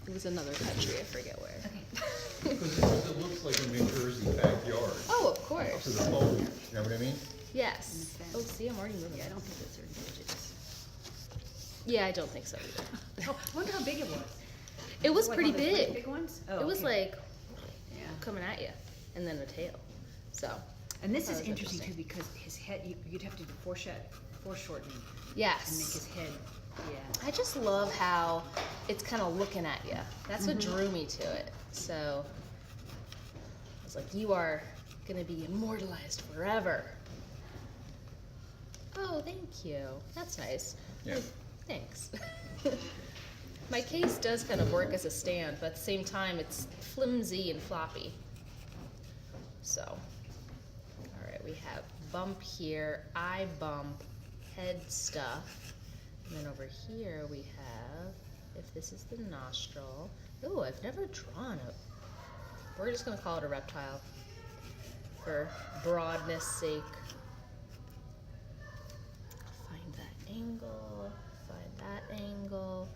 It was another country, I forget where. Okay. Because it looks like a New Jersey backyard. Oh, of To course. the foliage, you know what I mean? Yes. And the Oh, fence. see, I'm already moving. Yeah, I don't think those are digits. Yeah, I don't think so either. Oh, I wonder how big it was. It was Like pretty one of those really big. big ones? Oh, It was okay. like Yeah. coming at you, and then a tail. So, And this that is was interesting too, interesting. because his head, you'd have to do foreshortening and make yes. his head, yeah. I just love how it's kind of looking at you. That's what drew me to it. So, I was like, you are going to be immortalized forever. Oh, thank you. That's nice. Yeah. Thanks. My case does kind of work as a stand, but at the same time, it's flimsy and floppy. So, all right, we have bump here, eye bump, head stuff. And then over here we have, if this is the nostril. Ooh, I've never drawn it. We're just gonna call it a reptile for broadness sake. Find that angle, find that angle.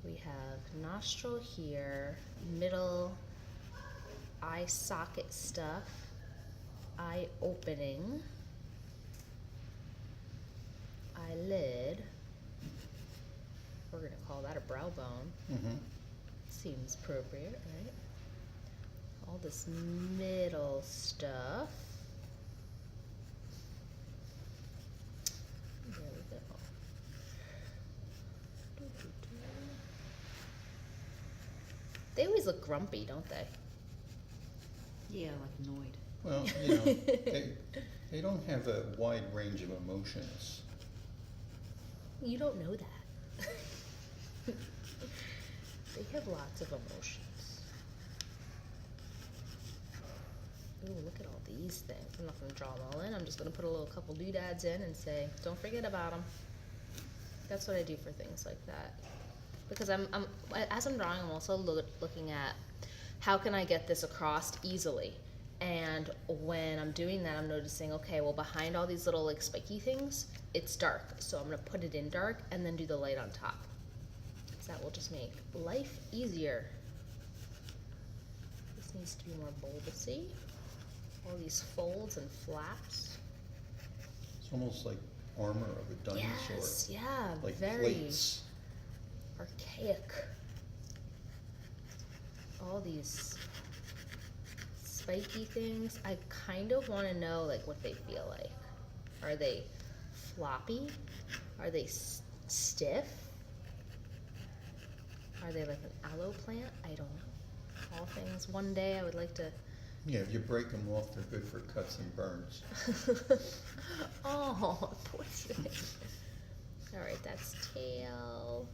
We have nostril here, middle, eye socket stuff, eye opening, eyelid. We're gonna call that a brow bone. Mm-hmm. Seems appropriate, right? All this middle stuff. There we go. They always look grumpy, don't they? Yeah, like annoyed. Well, you know, they don't have a wide range of emotions. You don't know that. They have lots of emotions. Ooh, look at all these things. I'm not going to draw them all in. I'm just going to put a little couple doodads in and say, don't forget about them. That's what I do for things like that. Because as I'm drawing, I'm also looking at how can I get this across easily. And when I'm doing that, I'm noticing, okay, well, behind all these little like spiky things, it's dark. So I'm gonna put it in dark and then do the light on top. So that will just make life easier. This needs to be more bulbousy. All these folds and flaps. It's almost like armor of a dinosaur. Yes, yeah, Like very plates. archaic. All these spiky things. I kind of want to know like what they feel like. Are they floppy? Are they stiff? Are they like an aloe plant? I don't know. All things. One day I would like to. Yeah, if you break them off, they're good for cuts and burns. Oh, poor thing. All right, that's tail.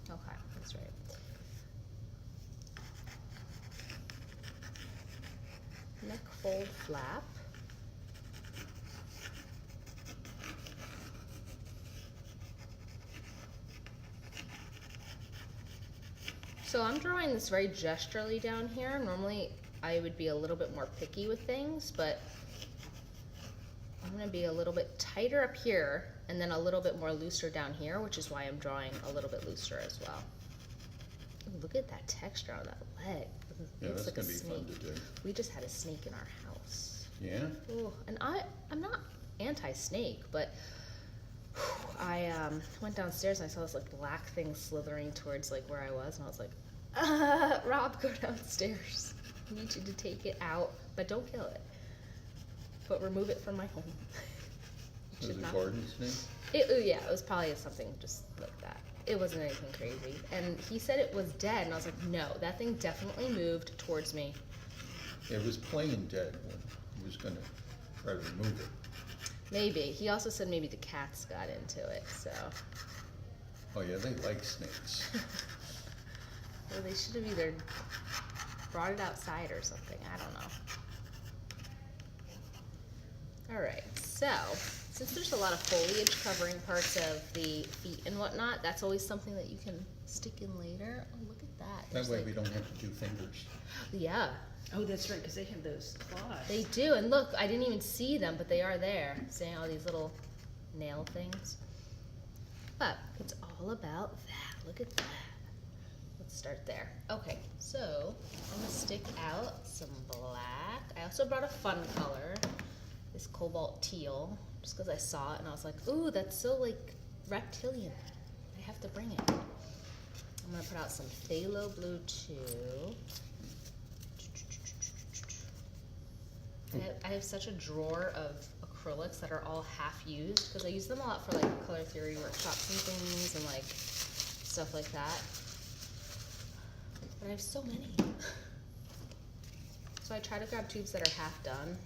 Okay, that's right. Neck fold flap. So I'm drawing this very gesturally down here. Normally I would be a little bit more picky with things, but I'm gonna be a little bit tighter up here and then a little bit more looser down here, which is why I'm drawing a little bit looser as well. Ooh, look at that texture on that leg. Yeah, Looks that's like a gonna be fun snake. to do. We just had a snake in our house. Yeah? Ooh, and I'm not anti-snake, but I went downstairs and I saw this like black thing slithering towards like where I was, and I was like, Rob, go downstairs. I need you to take it out, but don't kill it. But remove it from my home. Was Should it a not- garden snake? Yeah, it was probably something just like that. It wasn't anything crazy. And he said it was dead, and I was like, no, that thing definitely moved towards me. It was playing dead when he was gonna try to remove it. Maybe. He also said maybe the cats got into it, so. Oh yeah, they like snakes. Well, they should have either brought it outside or something. I don't know. All right, so since there's a lot of foliage covering parts of the feet and whatnot, that's always something that you can stick in later. Oh, look at that. That There's way like- we don't have to do fingers. Yeah, Oh, that's right, because they have those claws. they do. And look, I didn't even see them, but they are there. Seeing all these little nail things. But it's all about that. Look at that. Let's start there. Okay, so I'm gonna stick out some black. I also brought a fun color, this cobalt teal, just because I saw it and I was like, ooh, that's so like reptilian. I have to bring it. I'm gonna put out some phthalo blue too. I have such a drawer of acrylics that are all half used because I use them a lot for like color theory workshops and things and like stuff like that. But I have so many. So I try to grab tubes that are half done,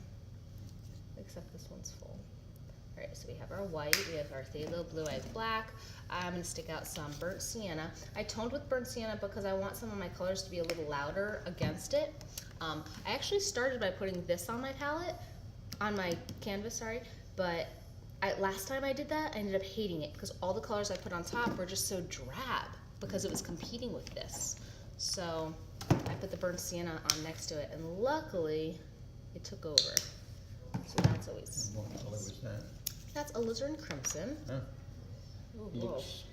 except this one's full. All right, so we have our white, we have our phthalo blue, I have black. I'm gonna stick out some burnt sienna. I toned with burnt sienna because I want some of my colors to be a little louder against it. I actually started by putting this on my palette, on my canvas, sorry, but last time I did that, I ended up hating it because all the colors I put on top were just so drab because it was competing with this. So I put the burnt sienna on next to it, and luckily it took over. So that's always And what color was that? That's alizarin crimson. Huh? Ooh, It whoa. looks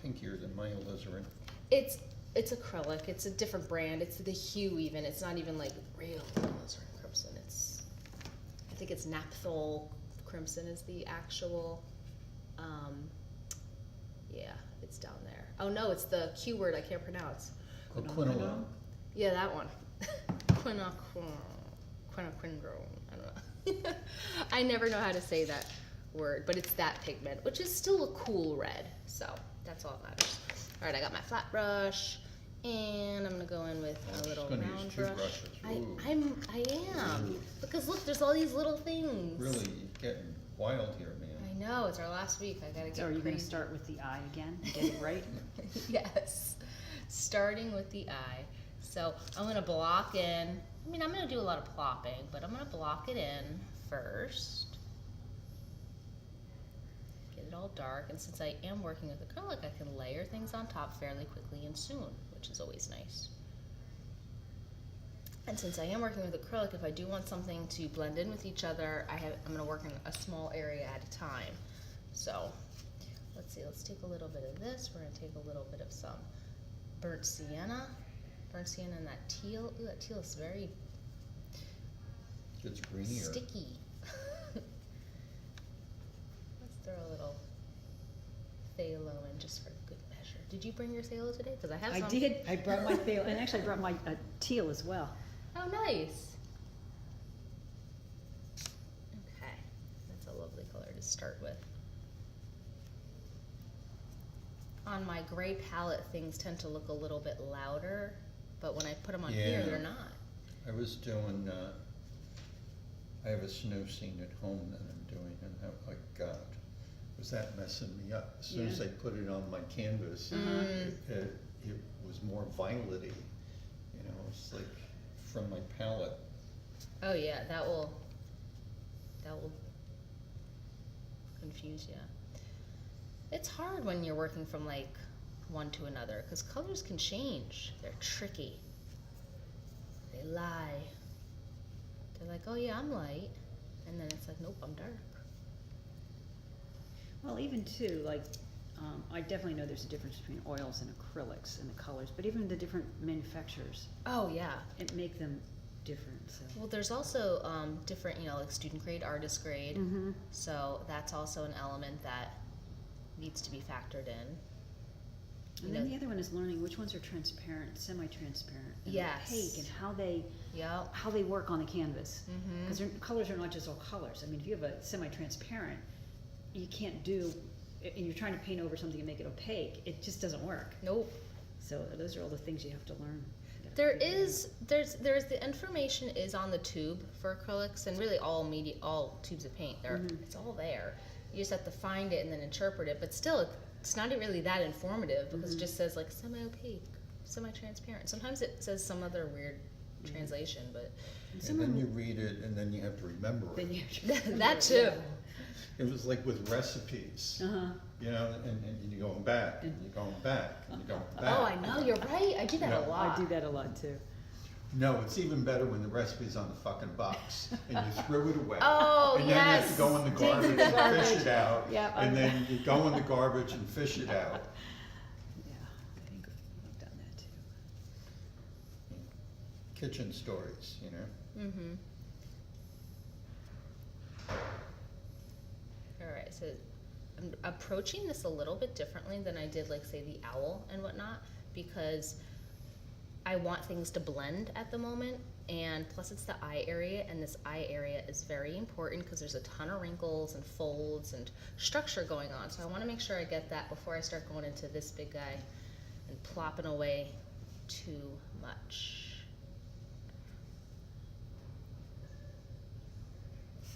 pinkier than my alizarin. It's acrylic. It's a different brand. It's the hue even. It's not even like real alizarin crimson. I think it's naphthol crimson is the actual. Yeah, it's down there. Oh no, it's the Q word I can't pronounce. Quinolone. Yeah, that one. Quinacridone. I don't know. I never know how to say that word, but it's that pigment, which is still a cool red. So that's all that matters. All right, I got my flat brush, and I'm gonna go in with a little Gonna round use two brush. brushes. I Ooh. am Ooh. because look, there's all these little things. Really getting wild here, man. I know it's our last week. I gotta get. So are you gonna crazy. start with the eye again and get it right? Yes, starting with the eye. So I'm gonna block in. I mean, I'm gonna do a lot of plopping, but I'm gonna block it in first. Get it all dark, and since I am working with acrylic, I can layer things on top fairly quickly and soon, which is always nice. And since I am working with acrylic, if I do want something to blend in with each other, I'm gonna work in a small area at a time. So let's see, let's take a little bit of this. We're gonna take a little bit of some burnt sienna and that teal. Ooh, that teal is very It's greenier. sticky. Let's throw a little phthalo in just for good measure. Did you bring your phthalo today? Because I have some. I did. I brought my phthalo, and actually I brought my teal as well. Oh, nice. Okay, that's a lovely color to start with. On my gray palette, things tend to look a little bit louder, but when I put them on here, Yeah. they're not. I was doing, I have a snow scene at home that I'm doing, and oh my God, was that messing me up? As soon as Yeah. I put it on my canvas, it was more violet-y, you know, it's like from my palette. Oh yeah, that will confuse you. It's hard when you're working from like one to another because colors can change. They're tricky. They lie. They're like, oh yeah, I'm light, and then it's like, nope, I'm dark. Well, even too, like, I definitely know there's a difference between oils and acrylics and the colors, but even the different manufacturers, Oh yeah. it make them different, so. Well, there's also different, like student grade, artist grade. Mm-hmm. So that's also an element that needs to be factored in. And then the other one is learning which ones are transparent, semi-transparent, and Yes. opaque, and Yep. how they work on the canvas. Mhm. Because colors are not just all colors. I mean, if you have a semi-transparent, you can't do, and you're trying to paint over something and make it opaque, it just doesn't work. Nope. So those are all the things you have to learn. You gotta There figure it is, there's the information is on the tube for acrylics and really all tubes of paint. Mhm. It's all there. You just have to find it and then interpret it. But still, it's not really that informative because it just says like semi-opaque, semi-transparent. Sometimes it says some other weird translation, but And then you read it, and then you have to remember Then it. you have to that too. It was like with recipes, Uh-huh. you know, and you're going back, and you're going back, and you're going back. Oh, I know, you're right. I do that Yeah. a lot. I do that a lot too. No, it's even better when the recipe's on the fucking box and you throw it away. Oh, And then you have yes. to go in the Dig through garbage the and garbage. fish it out. Yep, And then you go in the garbage and fish it out. Yeah, I think I've done that too. Kitchen stories, you know? Mm-hmm. Alright, so I'm approaching this a little bit differently than I did, like, say, the owl and whatnot, because I want things to blend at the moment, and plus it's the eye area, and this eye area is very important because there's a ton of wrinkles and folds and structure going on, so I want to make sure I get that before I start going into this big guy and plopping away too much.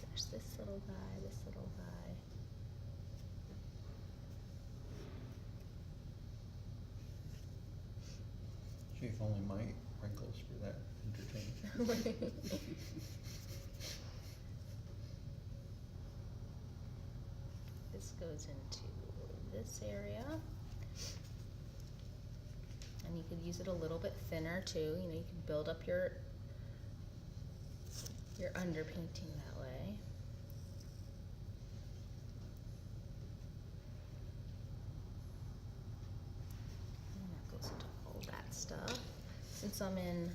There's this little guy, this little guy. Gee, if only my wrinkles were that entertaining. This goes into this area. And you could use it a little bit thinner too. You know, you can build up your underpainting that way. And that goes into all that stuff. Since I'm in,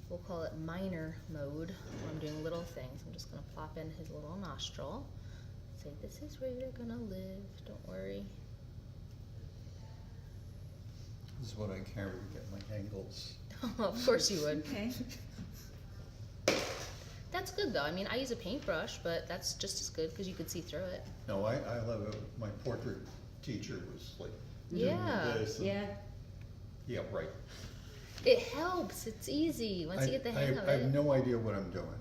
we'll call it minor mode, where I'm doing little things, I'm just gonna plop in his little nostril. Say, this is where you're gonna live, don't worry. This is what I carry to get my angles. Of course you would. Okay. That's good though. I mean, I use a paintbrush, but that's just as good because you could see through it. No, I love it. My portrait teacher was like Yeah. doing this. And, Yeah, yeah, right. It helps. It's easy once you get the hang of I have it. no idea what I'm doing.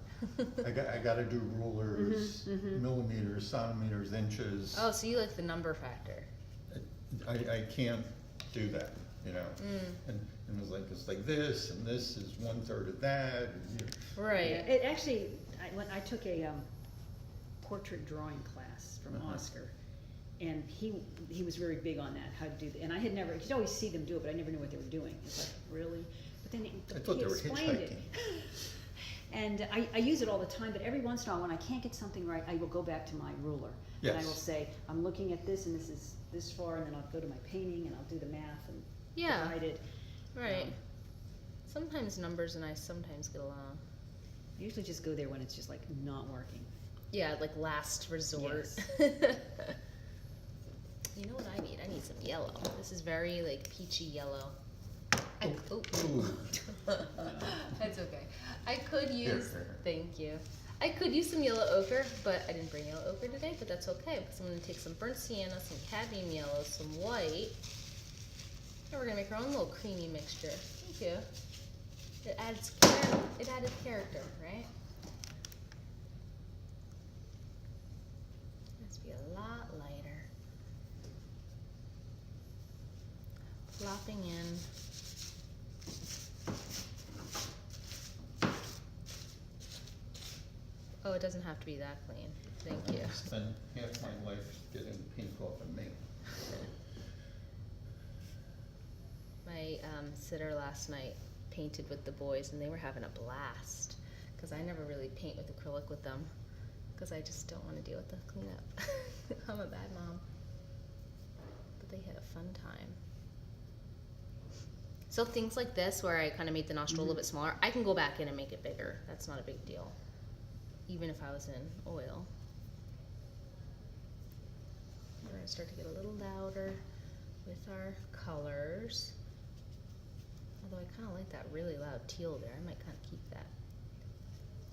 I gotta do rulers, millimeters, centimeters, inches. Oh, so you like the number factor. I can't do that, you know? Mm. And it's like this, and this is 1/3 of that, and you, Right. yeah, it actually, when I took a, portrait drawing class from Uh-huh. Oscar, and he was very big on that, how to do, and I had never, you'd always see them do it, but I never knew what they were doing, it's like, really? But then I thought he they were explained it. hitchhiking. And I use it all the time, but every once in a while, when I can't get something right, I will go back to my ruler. And I Yes. will say, I'm looking at this, and this is this far, and then I'll go to my painting, and I'll do the math, and Yeah. divide it. Right. Sometimes numbers and I sometimes get along. I usually just go there when it's just like not working. Yeah, like last resort. Yes. You know what I need? I need some yellow. This is very like peachy yellow. Ooh. That's okay. I could Here, use, here. thank you. I could use some yellow ochre, but I didn't bring yellow ochre today, but that's okay, because I'm gonna take some burnt sienna, some cadmium yellow, some white, and we're gonna make our own little creamy mixture. Thank you. It added character, right? It has to be a lot lighter. Plopping in. Oh, it doesn't have to be that clean. Thank you. I spent half my life getting pink off of me. My sitter last night painted with the boys, and they were having a blast. Because I never really paint with acrylic with them, because I just don't want to deal with the cleanup. I'm a bad mom. But they had a fun time. So things like this, where I kind of made the nostril a little bit smaller, I can go back in and make it bigger. That's not a big deal. Even if I was in oil. We're going to start to get a little louder with our colors. Although I kind of like that really loud teal there. I might kind of keep that.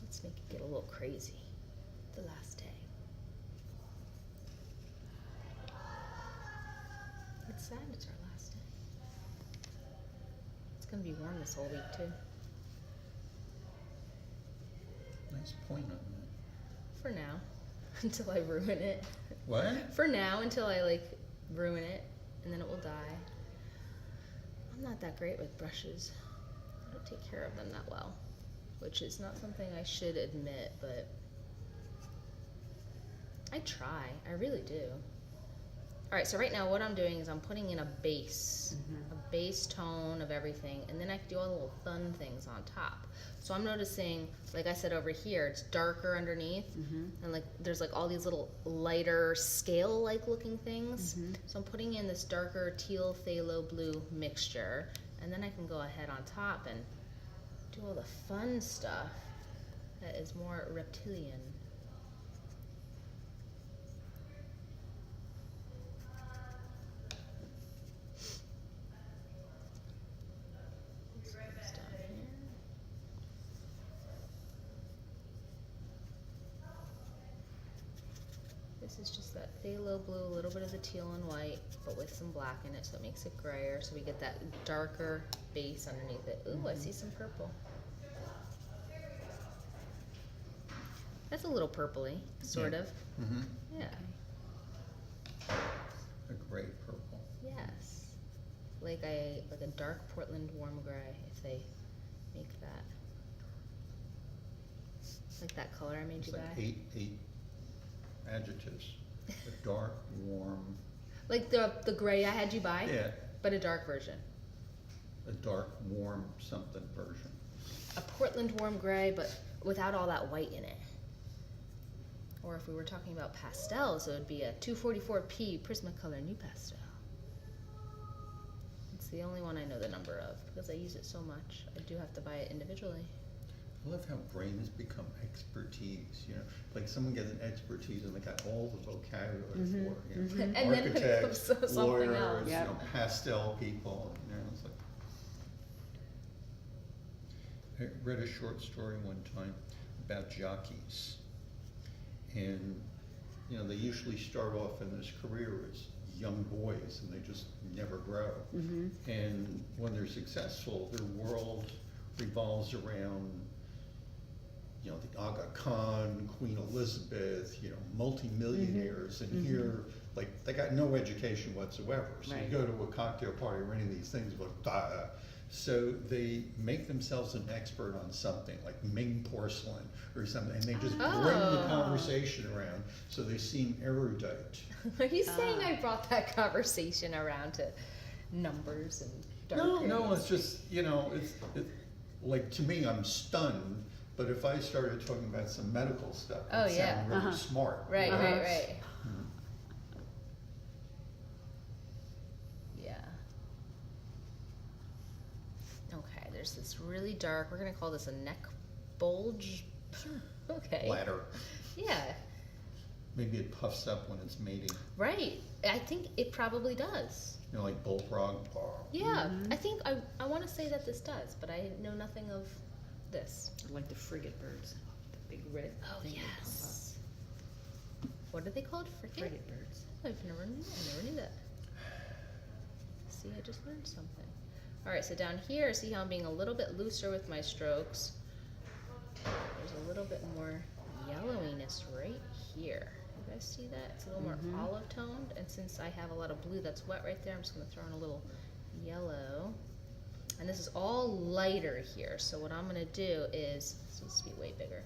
Let's make it get a little crazy. The last day. It's sad it's our last day. It's going to be warm this whole week too. Nice point on that. For now. Until I ruin it. What? For now, until I like ruin it, and then it will die. I'm not that great with brushes. I don't take care of them that well, which is not something I should admit, but I try. I really do. Alright, so right now what I'm doing is I'm putting in a base. Mhm. A base tone of everything, and then I can do all the little fun things on top. So I'm noticing, like I said over here, it's darker underneath, Mhm. and like there's like all these little lighter scale-like looking things. Mhm. So I'm putting in this darker teal phthalo blue mixture, and then I can go ahead on top and do all the fun stuff that is more reptilian. This goes down here. This is just that phthalo blue, a little bit of the teal and white, but with some black in it, so it makes it grayer, so we get that darker base underneath it. Ooh, I see some purple. That's a little purpley, sort Yeah. of. Mm-hmm. Yeah. A gray purple. Yes. Like a dark Portland warm gray, if they make that. Like that color I made It's you like buy. eight adjectives. A dark, warm, Like the gray I had you buy, yeah, but a dark version. a dark, warm something version. A Portland warm gray, but without all that white in it. Or if we were talking about pastels, it would be a 244p Prismacolor New Pastel. It's the only one I know the number of because I use it so much. I do have to buy it individually. I love how brains become expertise, you know, like someone gets an expertise and they got all the vocabulary Mhm, for it, you know. mhm. And then it Architects, becomes something lawyers, else. you Yep. know, pastel people, you know, it's like. I read a short story one time about jockeys. And, you know, they usually start off in this career as young boys and they just never grow. Mhm. And when they're successful, their world revolves around, you know, the Aga Khan, Queen Elizabeth, you know, multimillionaires, and here, like, they got no education whatsoever. So you Right. go to a cocktail party or any of these things, but so they make themselves an expert on something, like Ming porcelain or something, and they just bring the Oh. conversation around, so they seem erudite. Are you saying Ah. I brought that conversation around to numbers and dark No, areas? it's just, you know, it's, like, to me, I'm stunned, but if I started talking about some medical stuff, Oh, it'd yeah. sound really Uh-huh. smart. you Right, know? right, right. Mhm. Yeah. Okay, there's this really dark, we're gonna call this a neck bulge. Okay. Ladder. Yeah, Maybe it puffs up when it's mating, right. I think it probably does. you know, like bullfrog. Yeah, Mhm. I think I want to say that this does, but I know nothing of this. I like the frigate birds, the big red Oh thing that pop yes. What are they called? up. Frigate? Frigate birds. I never knew that. See, I just learned something. All right, so down here, see how I'm being a little bit looser with my strokes. There's a little bit more yellowiness right here. You guys see that? It's a little Mhm. more olive toned, and since I have a lot of blue that's wet right there, I'm just gonna throw in a little yellow. And this is all lighter here, so what I'm gonna do is, this needs to be way bigger,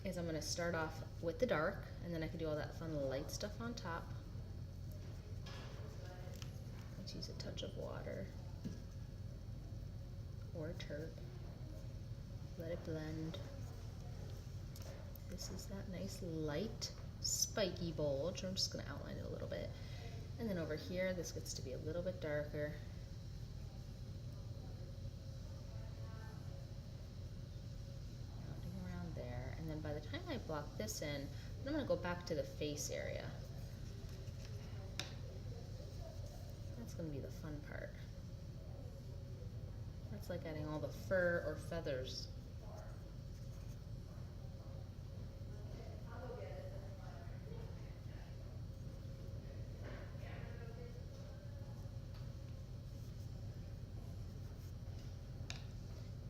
is I'm gonna start off with the dark, and then I can do all that fun light stuff on top. Let's use a touch of water or terp. Let it blend. This is that nice light spiky bulge. I'm just gonna outline it a little bit. And then over here, this gets to be a little bit darker. Rounding around there. And then by the time I block this in, I'm gonna go back to the face area. That's gonna be the fun part. That's like adding all the fur or feathers.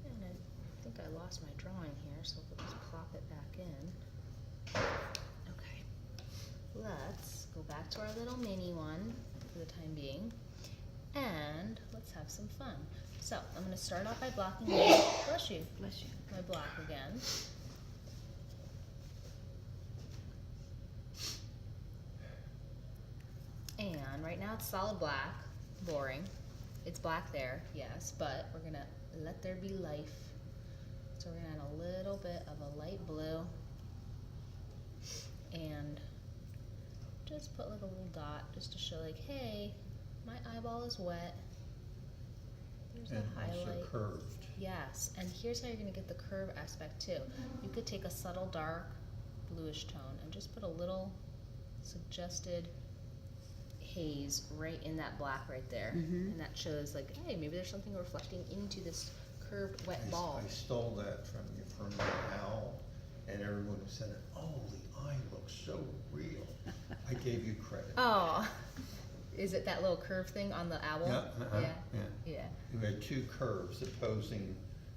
And I think I lost my drawing here, so we'll just plop it back in. Okay. Let's go back to our little mini one for the time being. And let's have some fun. So I'm going to start off by blocking my, bless you, Bless you. my block again. right now it's solid black, boring. It's black there, yes, but we're gonna let there be life. So we're gonna add a little bit of a light blue and just put like a little dot just to show like, hey, my eyeball is wet. There's And a highlight. also curved. Yes, and here's how you're gonna get the curve aspect too. You could take a subtle dark bluish tone and just put a little suggested haze right in that black right there. And that shows like, hey, maybe there's something reflecting into this curved wet ball. I stole that from you from the owl, and everyone said, oh, the eye looks so real. I gave you credit. Oh, is it that little curve thing on the owl? Yeah, Yeah. Yeah. You had two curves, opposing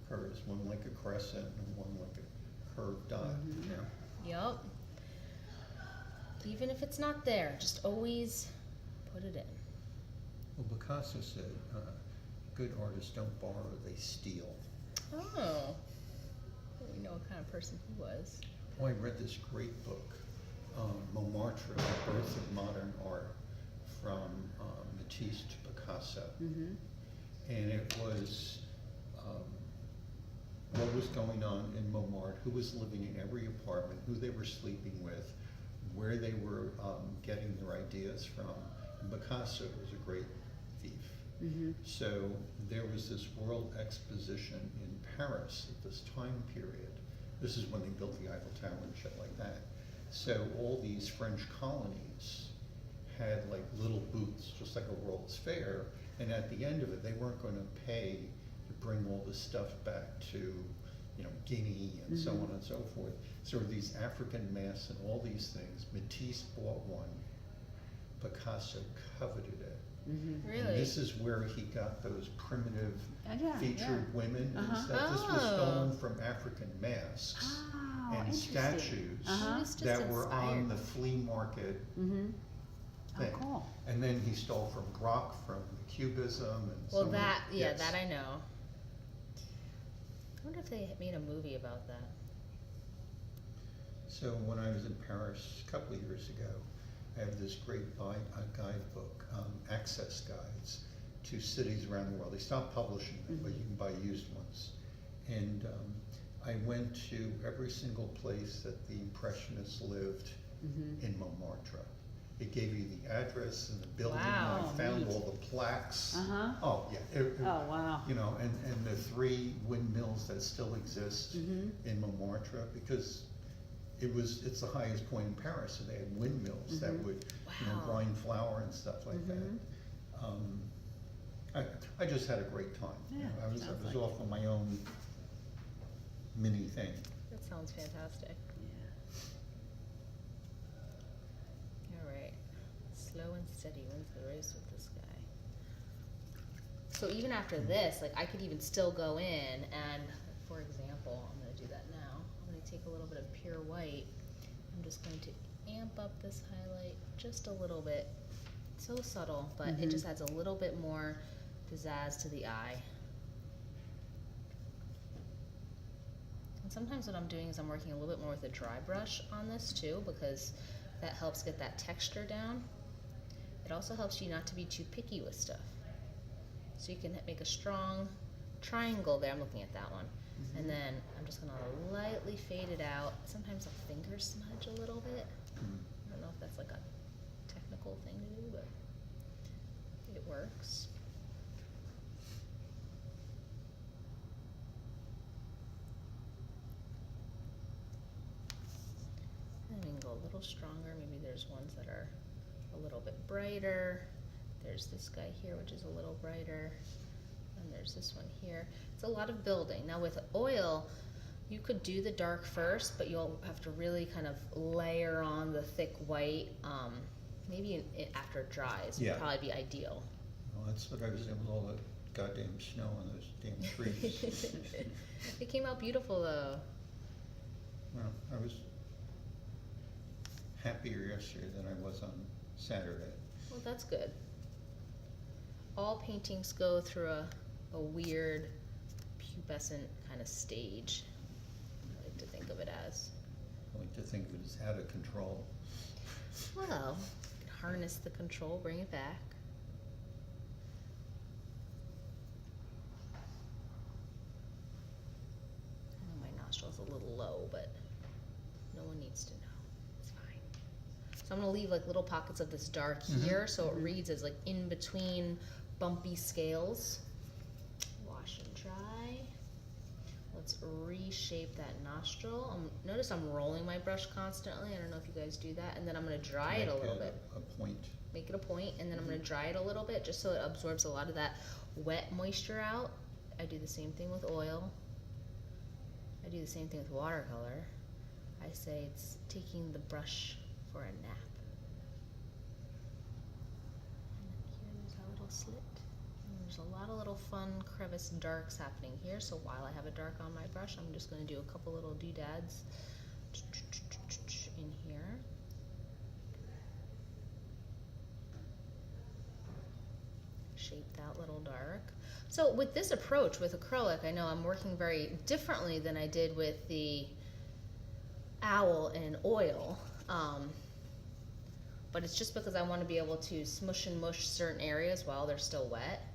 curves, one like a crescent and one like a curved dot. Yeah. Yup. Even if it's not there, just always put it in. Well, Picasso said, good artists don't borrow, they steal. Oh. We know what kind of person he was. Oh, I read this great book, Montmartre, The Birth of Modern Art, from Matisse to Picasso. And it was what was going on in Montmartre, who was living in every apartment, who they were sleeping with, where they were getting their ideas from. And Picasso was a great thief. So there was this world exposition in Paris at this time period. This is when they built the Eiffel Tower and shit like that. So all these French colonies had like little booths, just like a World's Fair, and at the end of it, they weren't going to pay to bring all this stuff back to, you know, Guinea and so on and so forth. So these African masks and all these things, Matisse bought one, Picasso coveted it. Really? And this is where he got those primitive featured women and Uh-huh. stuff. This was Oh. stolen from African masks Oh, and interesting. statues He was just that were on inspired. the flea market Oh, thing. cool. And then he stole from Grok, from Cubism, and Well, so on. that, yeah, Yes. that I know. I wonder if they made a movie about that. So when I was in Paris a couple of years ago, I have this great guidebook, access guides to cities around the world. They stopped publishing them, but you can buy used ones. And I went to every single place that the Impressionists lived in Montmartre. It gave you the address and the building. Wow, I found neat. all the plaques. Uh-huh. Oh, yeah. Oh, wow. You know, and the 3 windmills that still exist in Montmartre, because it's the highest point in Paris, so they had windmills that would, you know, Wow. grind flour and stuff like that. I just had a great time. You know, Yeah, I was sounds like off on my own mini thing. That sounds fantastic. Alright. Slow and steady wins the race with this guy. So even after this, like I could even still go in and, for example, I'm gonna do that now. I'm gonna take a little bit of pure white. I'm just going to amp up this highlight just a little bit. So subtle, but it just adds a little bit more pizzazz to the eye. And sometimes what I'm doing is I'm working a little bit more with a dry brush on this too, because that helps get that texture down. It also helps you not to be too picky with stuff. So you can make a strong triangle there. I'm looking at that one. And then I'm just gonna lightly fade it out. Sometimes I'll finger smudge a little bit. I don't know if that's like a technical thing to do, but it works. And we can go a little stronger. Maybe there's ones that are a little bit brighter. There's this guy here, which is a little brighter. And there's this one here. It's a lot of building. Now with oil, you could do the dark first, but you'll have to really kind of layer on the thick white. Maybe after it dries would Yeah. probably be ideal. Well, that's what I was doing with all the goddamn snow on those damn trees. It came out beautiful though. Well, I was happier yesterday than I was on Saturday. Well, that's good. All paintings go through a weird pubescent kind of stage. I like to think of it as. I like to think of it as out of control. Well, harness the control, bring it back. I know my nostril's a little low, but no one needs to know. It's fine. So I'm gonna leave like little pockets of this dark here, so it reads as like in between bumpy scales. Wash and dry. Let's reshape that nostril. Notice I'm rolling my brush constantly. I don't know if you guys do that. And then I'm gonna dry it a little bit. A point. Make it a point, and then I'm gonna dry it a little bit just so it absorbs a lot of that wet moisture out. I do the same thing with oil. I do the same thing with watercolor. I say it's taking the brush for a nap. And here's our little slit. And there's a lot of little fun crevice darks happening here, so while I have a dark on my brush, I'm just gonna do a couple little doodads in here. Shape that little dark. So with this approach with acrylic, I know I'm working very differently than I did with the owl and oil, but it's just because I want to be able to smush and mush certain areas while they're still wet.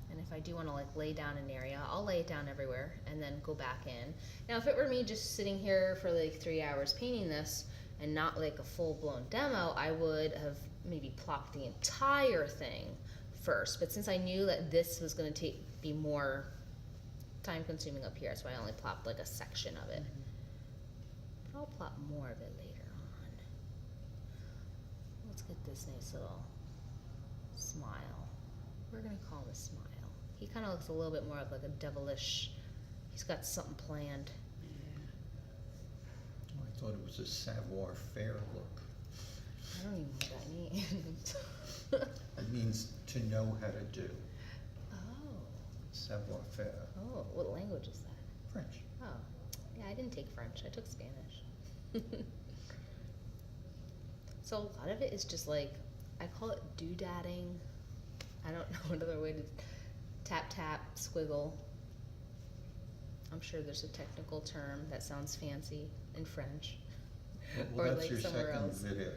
And if I do want to like lay down an area, I'll lay it down everywhere and then go back in. Now if it were me just sitting here for like 3 hours painting this, and not like a full-blown demo, I would have maybe plopped the entire thing first. But since I knew that this was going to be more time-consuming up here, so I only plopped like a section of it. But I'll plop more of it later on. Let's get this nice little smile. We're going to call him a smile. He kind of looks a little bit more of like a devilish, he's got something planned. I thought it was a savoir-faire look. I don't even know what that means. It means to know how to do. Oh. Savoir-faire. Oh, what language is that? French. Oh. Yeah, I didn't take French. I took Spanish. So a lot of it is just like, I call it doodadding. I don't know another way to tap, tap, squiggle. I'm sure there's a technical term that sounds fancy in French. Well, or that's like your somewhere second else. video.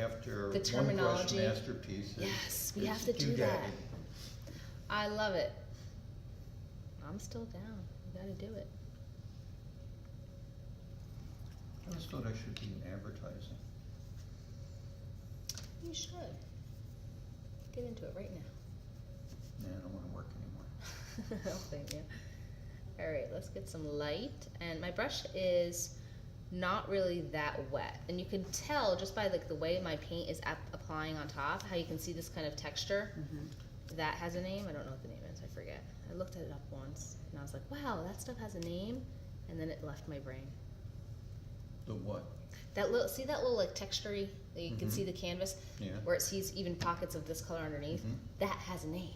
After The one brush terminology. masterpieces. Yes, we is have to do doodadding. that. I love it. I'm still down. We gotta do it. I always thought I should be in advertising. You should. Get into it right now. Nah, I don't wanna work anymore. I'll thank you. Alright, let's get some light. And my brush is not really that wet. And you can tell just by like the way my paint is applying on top, how you can see this kind of texture. That has a name. I don't know what the name is. I forget. I looked it up once and I was like, wow, that stuff has a name. And then it left my brain. The what? That little, see that little like texture-y, that you can see the canvas? Yeah. Where it sees even pockets of this color underneath? That has a name.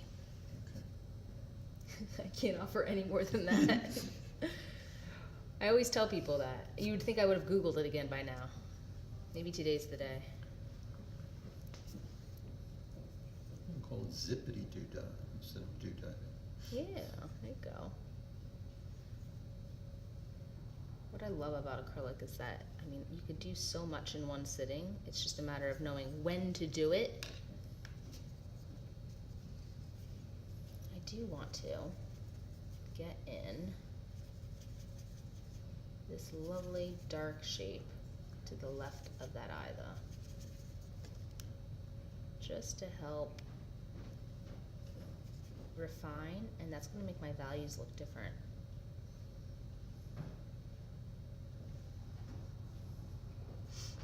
Okay. I can't offer any more than that. I always tell people that. You would think I would have Googled it again by now. Maybe today's the day. I'm call it zippity doo-dah instead of doo-dah. Yeah, there you go. What I love about acrylic is that, I mean, you could do so much in one sitting. It's just a matter of knowing when to do it. I do want to get in this lovely dark shape to the left of that eye though. Just to help refine, and that's going to make my values look different. This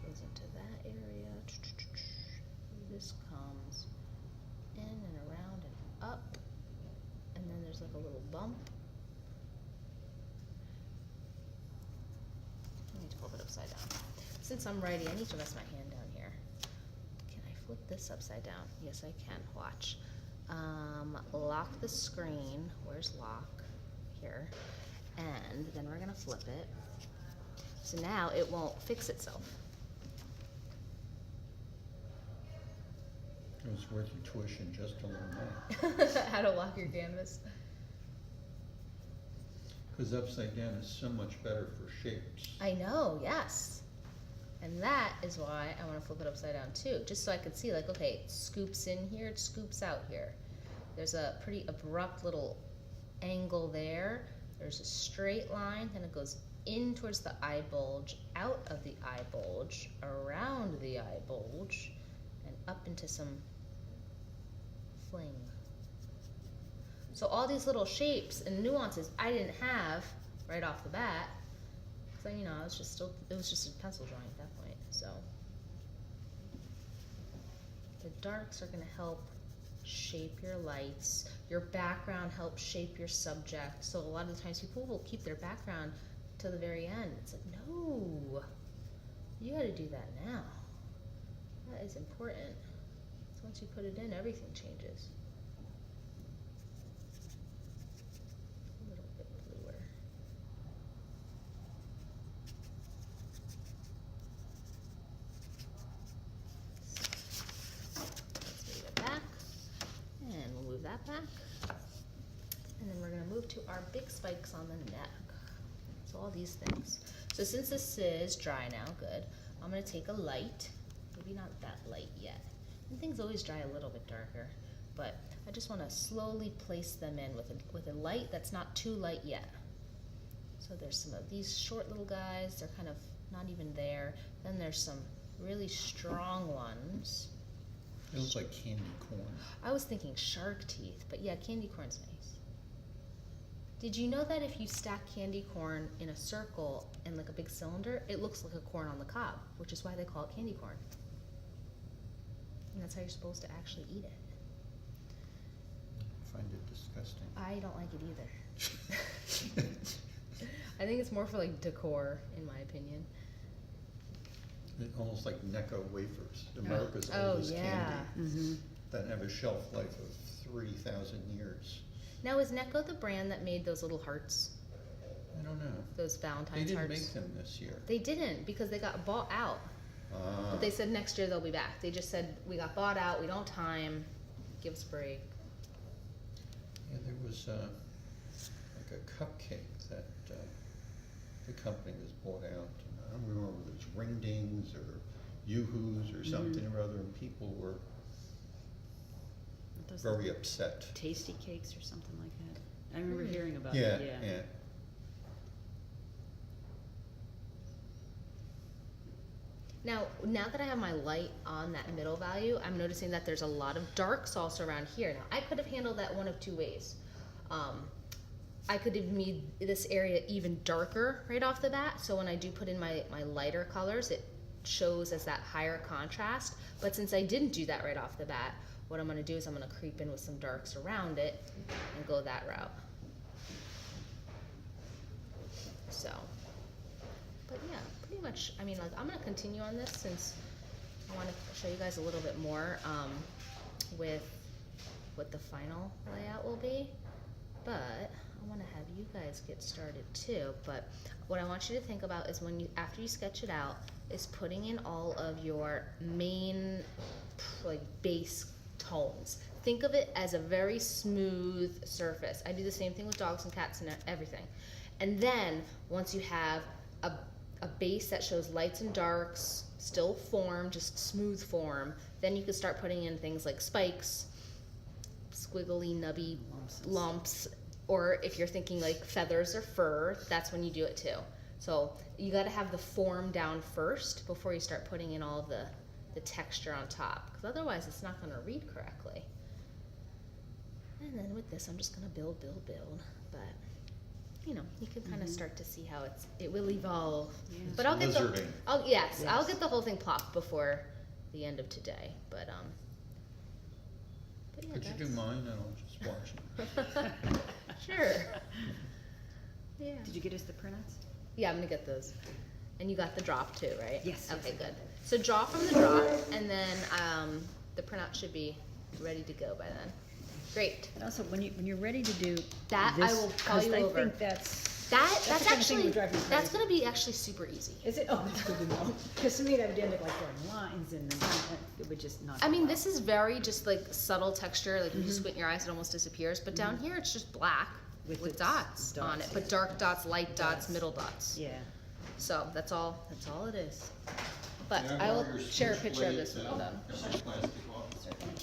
goes into that area. This comes in and around and up, and then there's like a little bump. I need to flip it upside down. Since I'm righty, I need to rest my hand down here. Can I flip this upside down? Yes, I can. Watch. Lock the screen. Where's lock? Here. And then we're gonna flip it. So now it won't fix itself. It was worth your tuition just to learn that. How to lock your canvas. Cause upside down is so much better for shapes. I know, yes. And that is why I wanna flip it upside down too, just so I could see like, okay, it scoops in here, it scoops out here. There's a pretty abrupt little angle there. There's a straight line, then it goes in towards the eye bulge, out of the eye bulge, around the eye bulge, and up into some fling. So all these little shapes and nuances I didn't have right off the bat, because you know, it was just a pencil drawing at that point. So the darks are going to help shape your lights. Your background helps shape your subject. So a lot of the times people will keep their background till the very end. It's like, no, you got to do that now. That is important. So once you put it in, everything changes. A little bit bluer. Let's move it back, and we'll move that back. And then we're gonna move to our big spikes on the neck. So all these things. So since this is dry now, good, I'm gonna take a light, maybe not that light yet. And things always dry a little bit darker, but I just wanna slowly place them in with a light that's not too light yet. So there's some of these short little guys, they're kind of not even there. Then there's some really strong ones. It looks like candy corn. I was thinking shark teeth, but yeah, candy corn's nice. Did you know that if you stack candy corn in a circle in like a big cylinder, it looks like a corn on the cob, which is why they call it candy corn. And that's how you're supposed to actually eat it. I find it disgusting. I don't like it either. I think it's more for like decor, in my opinion. Almost like Necco wafers, America's Oh, oldest yeah. candy, Mm-hmm. that have a shelf life of 3,000 years. Now, is Necco the brand that made those little hearts? I don't know. Those They Valentine's didn't hearts? make them this year. They didn't, because they got bought out. Ah. But they said next year they'll be back. They just said, we got bought out, we don't have time, give us a break. Yeah, there was like a cupcake that the company was bought out. And I don't remember whether it was Ring Dings or Yoo-Hoos or something or other, and people were Those very upset. tasty cakes or something like that. I remember hearing about Yeah, it, yeah. yeah. Now that I have my light on that middle value, I'm noticing that there's a lot of darks also around here. Now, I could have handled that one of two ways. I could have made this area even darker right off the bat, so when I do put in my lighter colors, it shows as that higher contrast. But since I didn't do that right off the bat, what I'm gonna do is I'm gonna creep in with some darks around it and go that route. So, but yeah, pretty much, I mean, like, I'm gonna continue on this since I wanna show you guys a little bit more, with what the final layout will be. But I wanna have you guys get started too. But what I want you to think about is after you sketch it out, is putting in all of your main, like, base tones. Think of it as a very smooth surface. I do the same thing with dogs and cats and everything. And then, once you have a base that shows lights and darks, still form, just smooth form, then you can start putting in things like spikes, squiggly, nubby lumps, or if you're thinking like feathers or fur, that's when you do it too. So you gotta have the form down first before you start putting in all of the texture on top, because otherwise it's not gonna read correctly. And then with this, I'm just gonna build, but you know, you can kind of start to see how it will evolve. Yeah. But I'll get Lizarding. I'll Yes. get the whole thing plopped before the end of today. But yeah, Could you do mine and I'll just watch them? Sure. Yeah. Did you get us the printouts? Yeah, I'm gonna get those. And you got the drop too, right? Yes, Okay, yes, I good. So draw from the drop, and then the printout should be ready to go by then. Great. And also, when you're ready to do That I this, will call 'cause you I over. think that's That's the kind of thing actually would drive me that's crazy. gonna be actually super easy. Is it? Oh, that's good to know. Because to me, that would end up like drawing lines, and then it would just not. I mean, go this is very just like subtle texture. Like if you squint your eyes, it almost disappears. But down here, it's just black. With with its dots on it, dots, but yeah. dark dots, light dots, Dots. middle dots. Yeah. So that's all it is. But Can I will borrow your share a switch picture of blade this when I'm and done. some plastic off? Certainly.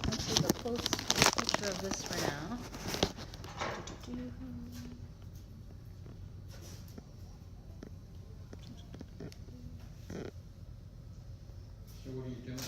Let's take a close picture of this for now. So what are you doing?